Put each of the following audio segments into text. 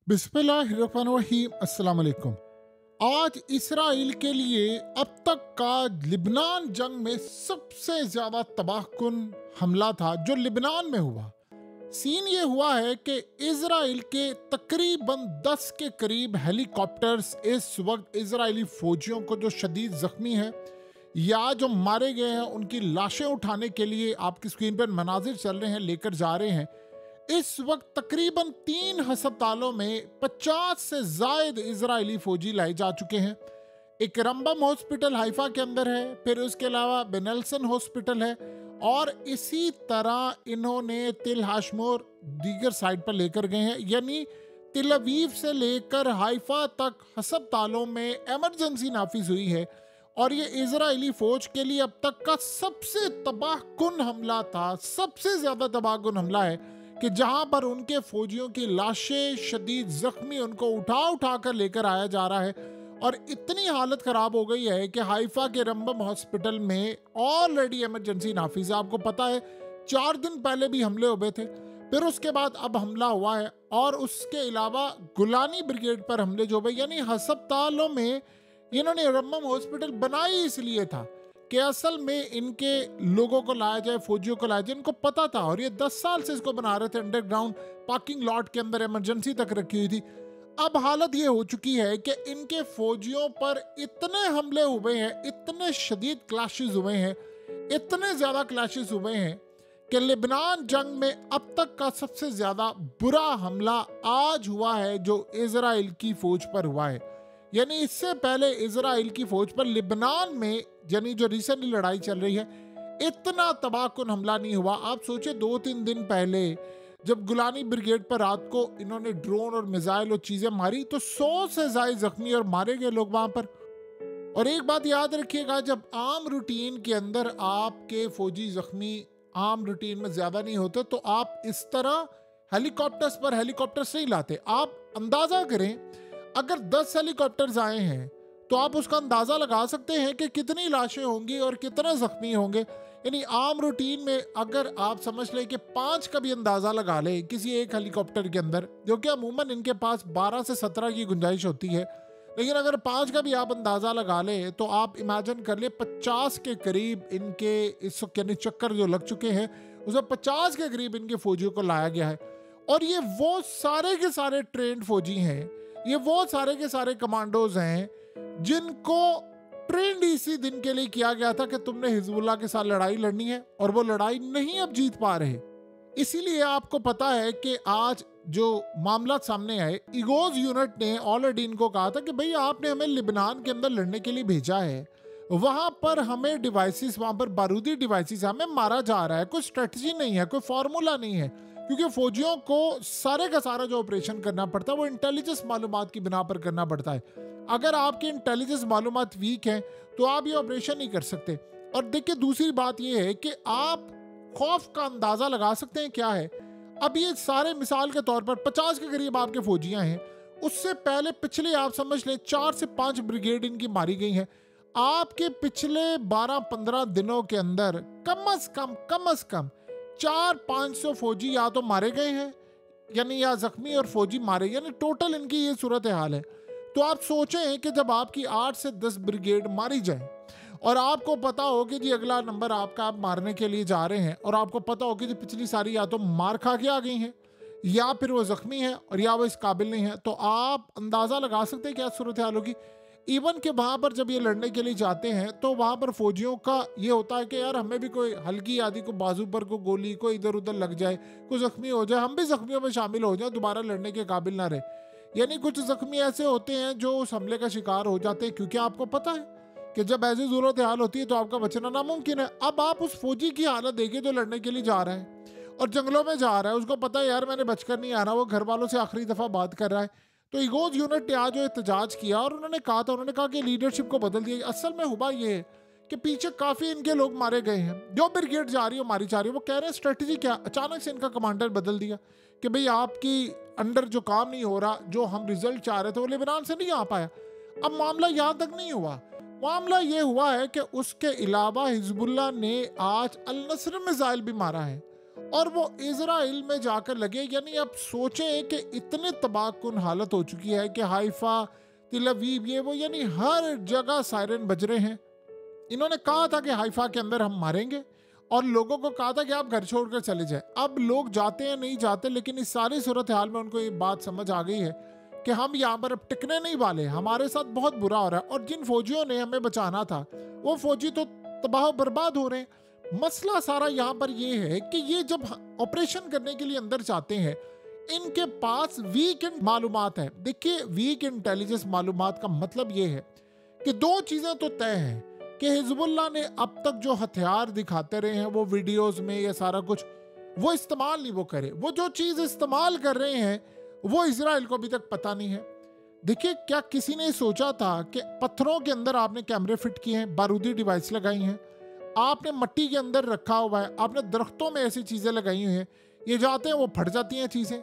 बिस्मिल्लाहिर्रहमानिर्रहीम। अस्सलाम वालेकुम। आज इसराइल के लिए अब तक का लिबनान जंग में सबसे ज्यादा तबाहकुन हमला था जो लिबनान में हुआ। सीन ये हुआ है कि इसराइल के तकरीबन 10 के करीब हेलीकॉप्टर्स इस वक्त इसराइली फौजियों को जो शदीद जख्मी है या जो मारे गए हैं उनकी लाशें उठाने के लिए आपकी स्क्रीन पर मनाजिर चल रहे हैं, लेकर जा रहे हैं। इस वक्त तकरीबन 3 अस्पतालों में 50 से जायद इजरायली फौजी लाए जा चुके हैं। एक रंबम हॉस्पिटल हाइफा के अंदर है, फिर उसके अलावा बेनेल्सन हॉस्पिटल है, और इसी तरह इन्होंने तिल हाशमोर दीगर साइड पर लेकर गए हैं। यानी तिल अवीव से लेकर हाइफा तक अस्पतालों में इमरजेंसी नाफिज हुई है। और ये इजरायली फौज के लिए अब तक का सबसे तबाहकुन हमला था। सबसे ज्यादा तबाहकुन हमला है कि जहां पर उनके फौजियों की लाशें शदीद जख्मी उनको उठा उठा कर लेकर आया जा रहा है। और इतनी हालत खराब हो गई है कि हाइफा के रंबम हॉस्पिटल में ऑलरेडी इमरजेंसी नाफिज है। आपको पता है 4 दिन पहले भी हमले हुए थे, फिर उसके बाद अब हमला हुआ है, और उसके अलावा गुलानी ब्रिगेड पर हमले जो हुए। यानी अस्पतालों में इन्होंने रंबम हॉस्पिटल बनाई इसलिए था कि असल में इनके लोगों को लाया जाए, फौजियों को लाया जाए। इनको पता था और ये 10 साल से इसको बना रहे थे। अंडरग्राउंड पार्किंग लॉट के अंदर इमरजेंसी तक रखी हुई थी। अब हालत ये हो चुकी है कि इनके फौजियों पर इतने हमले हुए हैं, इतने शदीद क्लैशेस हुए हैं, इतने ज्यादा क्लैशेस हुए हैं कि लिबनान जंग में अब तक का सबसे ज्यादा बुरा हमला आज हुआ है जो इजराइल की फौज पर हुआ है। यानी इससे पहले इजराइल की फौज पर लिबनान में, यानी जो रिसेंटली लड़ाई चल रही है, इतना तबाहकुन हमला नहीं हुआ। आप सोचे 2-3 दिन पहले जब गुलानी ब्रिगेड पर रात को इन्होंने ड्रोन और मिसाइल और चीजें मारी तो 100 से ज्यादा जख्मी और मारे गए लोग वहां पर। और एक बात याद रखिएगा, जब आम रूटीन के अंदर आपके फौजी जख्मी आम रूटीन में ज्यादा नहीं होते तो आप इस तरह हेलीकॉप्टर्स नहीं लाते। आप अंदाजा करें, अगर 10 हेलीकॉप्टर्स आए हैं तो आप उसका अंदाजा लगा सकते हैं कि कितनी लाशें होंगी और कितने जख्मी होंगे। यानी आम रूटीन में अगर आप समझ लें कि 5 का भी अंदाजा लगा ले किसी एक हेलीकॉप्टर के अंदर, जो कि अमूमन इनके पास 12 से 17 की गुंजाइश होती है, लेकिन अगर 5 का भी आप अंदाजा लगा ले तो आप इमेजिन कर ले 50 के करीब इनके इस यानी चक्कर जो लग चुके हैं, उसमें 50 के करीब इनके फौजियों को लाया गया है। और ये वो सारे के सारे ट्रेंड फौजी हैं, ये वो सारे के सारे कमांडोज हैं जिनको ट्रेंड इसी दिन के लिए किया गया था कि तुमने हिजबुल्लाह के साथ लड़ाई लड़नी है, और वो लड़ाई नहीं अब जीत पा रहे। इसीलिए आपको पता है कि आज जो मामला सामने आए, इगोज यूनिट ने ऑलरेडी इनको कहा था कि भाई आपने हमें लिबनान के अंदर लड़ने के लिए भेजा है, वहां पर हमें डिवाइसेस, वहां पर बारूदी डिवाइसेस, हमें मारा जा रहा है, कोई स्ट्रेटजी नहीं है, कोई फॉर्मूला नहीं है। क्योंकि फौजियों को सारे का सारा जो ऑपरेशन करना पड़ता है वो इंटेलिजेंस मालूमात की बिना पर करना पड़ता है। अगर आपकी इंटेलिजेंस मालूमात वीक है तो आप ये ऑपरेशन नहीं कर सकते। और देखिए दूसरी बात ये है कि आप खौफ का अंदाजा लगा सकते हैं क्या है। अब ये सारे मिसाल के तौर पर 50 के करीब आपके फौजियां हैं, उससे पहले पिछले आप समझ लें 4 से 5 ब्रिगेड इनकी मारी गई हैं। आपके पिछले 12-15 दिनों के अंदर कम अज कम 400-500 फौजी या तो मारे गए हैं, यानी या जख्मी और फौजी मारे, यानी टोटल इनकी ये सूरत हाल है। तो आप सोचें कि जब आपकी 8 से 10 ब्रिगेड मारी जाए और आपको पता हो कि जी अगला नंबर आपका आप मारने के लिए जा रहे हैं, और आपको पता हो कि जी पिछली सारी या तो मार खा के आ गई हैं या फिर वो जख्मी है और या वो इस काबिल नहीं है, तो आप अंदाजा लगा सकते हैं क्या सूरत हाल होगी। इवन के वहां पर जब ये लड़ने के लिए जाते हैं तो वहां पर फौजियों का ये होता है कि यार हमें भी कोई हल्की आदि को बाजू पर को गोली को इधर उधर लग जाए, कोई जख्मी हो जाए, हम भी जख्मियों में शामिल हो जाए, दोबारा लड़ने के काबिल ना रहे। यानी कुछ जख्मी ऐसे होते हैं जो उस हमले का शिकार हो जाते हैं, क्योंकि आपको पता है कि जब ऐसी सूरत हाल होती है तो आपका बचना नामुमकिन है। अब आप उस फौजी की हालत देखिए जो लड़ने के लिए जा रहा है और जंगलों में जा रहा है, उसको पता है यार मैंने बचकर नहीं आना, वो घर वालों से आखिरी दफा बात कर रहा है। तो इगोज यूनिट ने आज जो एहतजाज किया और उन्होंने कहा कि लीडरशिप को बदल दिया। असल में हुआ ये है कि पीछे काफी इनके लोग मारे गए हैं, जो ब्रिगेड जा रही हो मारी जा रही है। वो कह रहे हैं स्ट्रेटजी क्या, अचानक से इनका कमांडर बदल दिया कि भाई आपकी अंडर जो काम नहीं हो रहा, जो हम रिजल्ट चाह रहे थे वो लिबनान से नहीं आ पाया। अब मामला यहां तक नहीं हुआ, मामला ये हुआ है कि उसके अलावा हिजबुल्लाह ने आज अल नस्र मिसाइल भी मारा है, और वो इजराइल में जाकर लगे। यानी आप सोचें कि इतने तबाहकुन हालत हो चुकी है कि हाइफा, तिल अवीव, ये वो, यानी हर जगह सायरन बज रहे हैं। इन्होंने कहा था कि हाइफा के अंदर हम मारेंगे और लोगों को कहा था कि आप घर छोड़कर चले जाएं। अब लोग जाते हैं नहीं जाते, लेकिन इस सारी सूरत हाल में उनको ये बात समझ आ गई है कि हम यहाँ पर अब टिकने नहीं वाले, हमारे साथ बहुत बुरा हो रहा है और जिन फौजियों ने हमें बचाना था वो फौजी तो तबाह बर्बाद हो रहे हैं। मसला सारा यहाँ पर ये है कि ये जब ऑपरेशन करने के लिए अंदर जाते हैं, इनके पास वीक मालूमात है। देखिए, वीक इंटेलिजेंस मालूमात का मतलब ये है कि दो चीजें तो तय हैं कि हिजबुल्लाह ने अब तक जो हथियार दिखाते रहे हैं वो वीडियोस में, ये सारा कुछ वो इस्तेमाल नहीं वो करे। वो जो चीज इस्तेमाल कर रहे हैं वो इजराइल को अभी तक पता नहीं है। देखिए, क्या किसी ने सोचा था कि पत्थरों के अंदर आपने कैमरे फिट किए हैं, बारूदी डिवाइस लगाई हैं, आपने मिट्टी के अंदर रखा हुआ है, आपने दरख्तों में ऐसी चीजें लगाई हुई हैं, ये जाते हैं वो फट जाती हैं चीजें।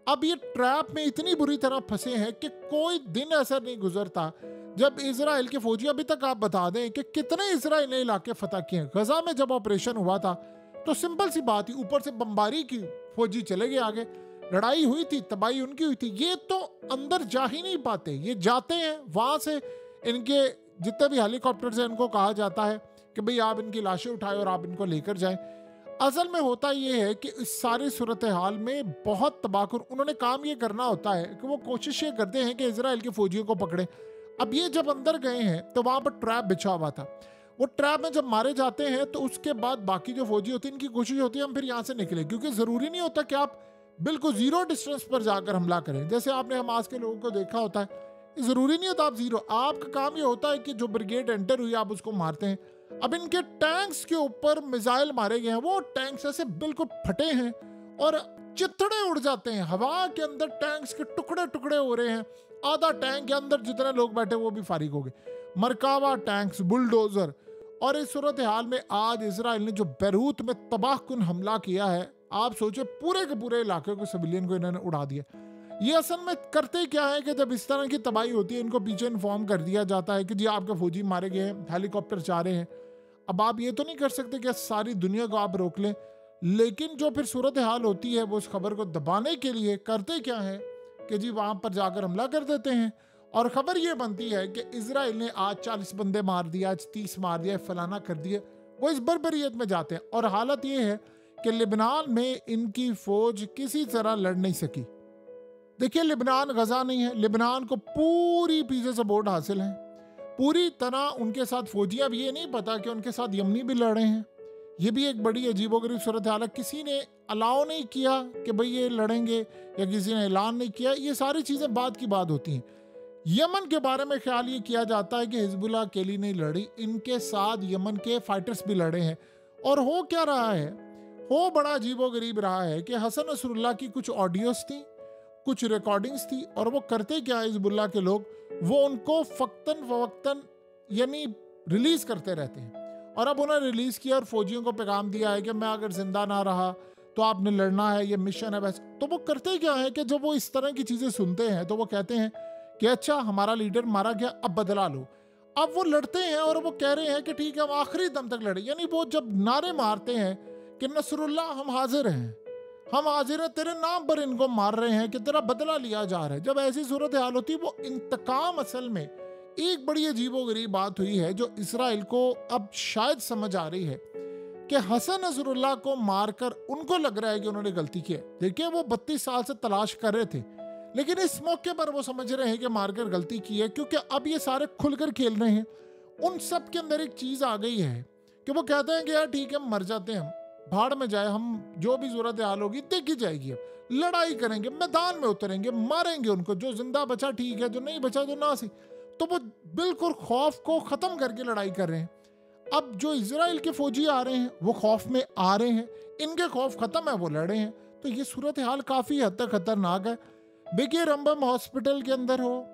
अब ये ट्रैप में इतनी बुरी तरह फंसे हैं कि कोई दिन ऐसा नहीं गुजरता जब इजराइल के फौजी, अभी तक आप बता दें कि कितने इजराइल ने इलाके फतह किए हैं। गजा में जब ऑपरेशन हुआ था तो सिंपल सी बात ही, ऊपर से बमबारी की, फौजी चले गए आगे, लड़ाई हुई थी, तबाही उनकी हुई थी। ये तो अंदर जा ही नहीं पाते, ये जाते हैं वहां से, इनके जितने भी हेलीकॉप्टर से इनको कहा जाता है कि भाई आप इनकी लाशें उठाएं और आप इनको लेकर जाएं। असल में होता ये है कि इस सारी सूरत हाल में बहुत तबाहकुन, उन्होंने काम ये करना होता है कि वो कोशिश ये करते हैं कि इजराइल के फौजियों को पकड़े। अब ये जब अंदर गए हैं तो वहां पर ट्रैप बिछा हुआ था, वो ट्रैप में जब मारे जाते हैं तो उसके बाद बाकी जो फौजी होती है, इनकी कोशिश होती है हम फिर यहाँ से निकले, क्योंकि जरूरी नहीं होता कि आप बिल्कुल जीरो डिस्टेंस पर जाकर हमला करें। जैसे आपने हमास के लोगों को देखा होता है, जरूरी नहीं होता आप जीरो, आपका काम ये होता है कि जो ब्रिगेड एंटर हुई आप उसको मारते हैं। अब इनके टैंक्स के ऊपर मिसाइल मारे गए हैं, वो टैंक्स ऐसे बिल्कुल फटे हैं और चिथड़े उड़ जाते हैं हवा के अंदर, टैंक्स के टुकड़े टुकड़े हो रहे हैं। आधा टैंक के अंदर जितने लोग बैठे वो भी फारिग हो गए, मरकावा टैंक्स, बुलडोजर। और इस सूरत हाल में आज इजराइल ने जो बैरूत में तबाहकुन हमला किया है, आप सोचे पूरे के पूरे इलाके को, सिविलियन को इन्होंने उड़ा दिया। ये असल में करते क्या है कि जब इस तरह की तबाही होती है, इनको पीछे इन्फॉर्म कर दिया जाता है कि जी आपके फौजी मारे गए हैं, हेलीकॉप्टर जा रहे हैं। अब आप ये तो नहीं कर सकते कि सारी दुनिया को आप रोक लें, लेकिन जो फिर सूरत हाल होती है वो उस खबर को दबाने के लिए करते क्या है कि जी वहां पर जाकर हमला कर देते हैं। और खबर ये बनती है कि इजराइल ने आज 40 बंदे मार दिया, आज 30 मार दिया, फलाना कर दिया। वो इस बर्बरियत में जाते हैं और हालत ये है कि लिबनान में इनकी फौज किसी तरह लड़ नहीं सकी। देखिए, लिबनान गजा नहीं है, लिबनान को पूरी पीछे सपोर्ट हासिल है, पूरी तरह उनके साथ फौजियां। अब ये नहीं पता कि उनके साथ यमनी भी लड़ रहे हैं, ये भी एक बड़ी अजीबोगरीब सूरत हाल है। किसी ने अलाउ नहीं किया कि भाई ये लड़ेंगे, या किसी ने ऐलान नहीं किया, ये सारी चीज़ें बाद की बात होती हैं। यमन के बारे में ख्याल ये किया जाता है कि हिजबुल्लाह अकेली नहीं लड़ी, इनके साथ यमन के फाइटर्स भी लड़े हैं। और हो क्या रहा है, हो बड़ा अजीबोगरीब रहा है कि हसन नसरुल्लाह की कुछ ऑडियोस थी, कुछ रिकॉर्डिंग्स थी, और वो करते क्या है हिजबुल्लाह के लोग, वो उनको फक्तन फवक्तन यानी रिलीज करते रहते हैं। और अब उन्होंने रिलीज किया और फौजियों को पैगाम दिया है कि मैं अगर जिंदा ना रहा तो आपने लड़ना है, ये मिशन है वैसे। तो वो करते क्या है कि जब वो इस तरह की चीजें सुनते हैं तो वो कहते हैं कि अच्छा हमारा लीडर मारा गया, अब बदला लो। अब वो लड़ते हैं और वो कह रहे हैं कि ठीक है हम आखिरी दम तक लड़े। यानी वो जब नारे मारते हैं कि नसरुल्लाह हम हाजिर हैं, हम हाजिर हैं, तेरे नाम पर इनको मार रहे हैं कि तेरा बदला लिया जा रहा है। जब ऐसी सूरत हाल होती है, वो इंतकाम असल में एक बड़ी अजीबोगरीब बात हुई है जो इसराइल को अब शायद समझ आ रही है कि हसन नसरुल्लाह को मारकर उनको लग रहा है कि उन्होंने गलती की है। देखिए, वो 32 साल से तलाश कर रहे थे, लेकिन इस मौके पर वो समझ रहे हैं कि मारकर गलती की है, क्योंकि अब ये सारे खुलकर खेल रहे हैं। उन सब के अंदर एक चीज आ गई है कि वो कहते हैं कि यार ठीक है, मर जाते हैं, हम भाड़ में जाए, हम जो भी सूरत हाल होगी देखी जाएगी, अब लड़ाई करेंगे, मैदान में उतरेंगे, मारेंगे उनको, जो जिंदा बचा ठीक है, जो नहीं बचा तो ना सी। तो वो बिल्कुल खौफ को खत्म करके लड़ाई कर रहे हैं। अब जो इजराइल के फौजी आ रहे हैं वो खौफ में आ रहे हैं, इनके खौफ खत्म है, वो लड़े हैं। तो ये सूरत हाल काफी हद तक खतरनाक है। देखिए, रंबम हॉस्पिटल के अंदर हो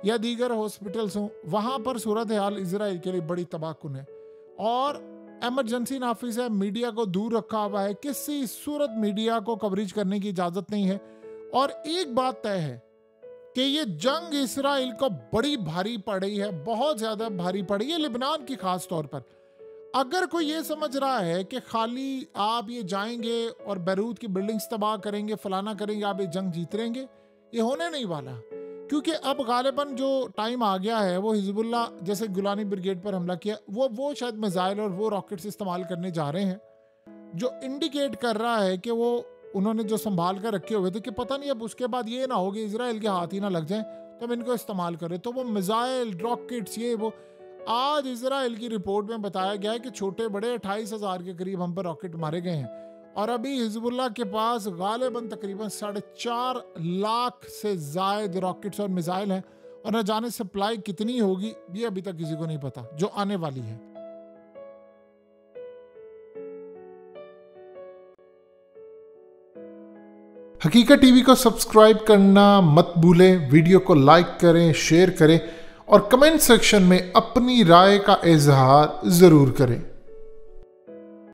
या दीगर हॉस्पिटल्स हो, वहां पर सूरत हाल इजराइल के लिए बड़ी तबाहकुन है और इमरजेंसी नाफिज है, मीडिया को दूर रखा हुआ है, किसी सूरत मीडिया को कवरेज करने की इजाजत नहीं है। और एक बात तय है कि ये जंग इसराइल को बड़ी भारी पड़ रही है, बहुत ज्यादा भारी पड़ी है, लिबनान की खास तौर पर। अगर कोई ये समझ रहा है कि खाली आप ये जाएंगे और बैरूत की बिल्डिंग्स तबाह करेंगे, फलाना करेंगे, आप ये जंग जीत लेंगे, ये होने नहीं वाला। क्योंकि अब गालिबन जो टाइम आ गया है, वो हिजबुल्लाह जैसे गुलानी ब्रिगेड पर हमला किया, वो शायद मिसाइल और वो रॉकेट्स इस्तेमाल करने जा रहे हैं, जो इंडिकेट कर रहा है कि वो उन्होंने जो संभाल कर रखे हुए थे कि पता नहीं अब उसके बाद ये ना हो कि इजराइल के हाथ ही ना लग जाए, तो हम इनको इस्तेमाल करें। तो वो मिसाइल, रॉकेट्स, ये वो, आज इजराइल की रिपोर्ट में बताया गया है कि छोटे बड़े 28,000 के करीब हम पर रॉकेट मारे गए हैं। और अभी हिजबुल्लाह के पास गालिबन तकरीबन 4.5 लाख से ज़ायद रॉकेट्स और मिसाइल हैं, और न जाने सप्लाई कितनी होगी ये अभी तक किसी को नहीं पता, जो आने वाली है। हकीकत टीवी को सब्सक्राइब करना मत भूलें, वीडियो को लाइक करें, शेयर करें और कमेंट सेक्शन में अपनी राय का इजहार ज़रूर करें।